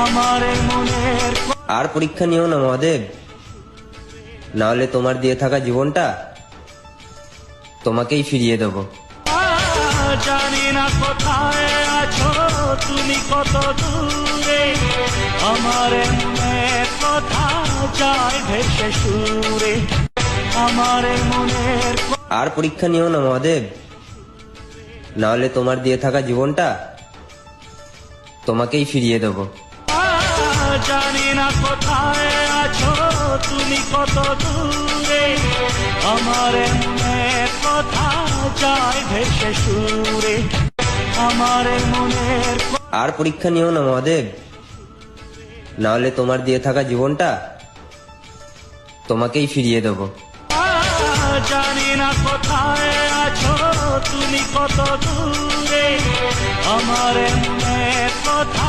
আমার মনের আর পরীক্ষা নিও না মহাদেব, না হলে তোমার দিয়ে থাকা জীবনটা তোমাকেই ফিরিয়ে দেব। জানি না কোথায় আছো তুমি, কত দূরে আমার মনের কথা যায় ভেসে সুরে। আমার মনের আর পরীক্ষা নিও না মহাদেব, না হলে তোমার দিয়ে থাকা জীবনটা তোমাকেই ফিরিয়ে দেব। জানি না কোথায় আছো তুমি, কত দূরে আমার মনের কথা যায় ভেসে সুরে। আমার মনের আর পরীক্ষা নিও না মহাদেব, না হলে তোমার দিয়ে থাকা জীবনটা তোমাকেই ফিরিয়ে দেব। জানি না কোথায় আছো তুমি, কত দূরে আমার মনের কথা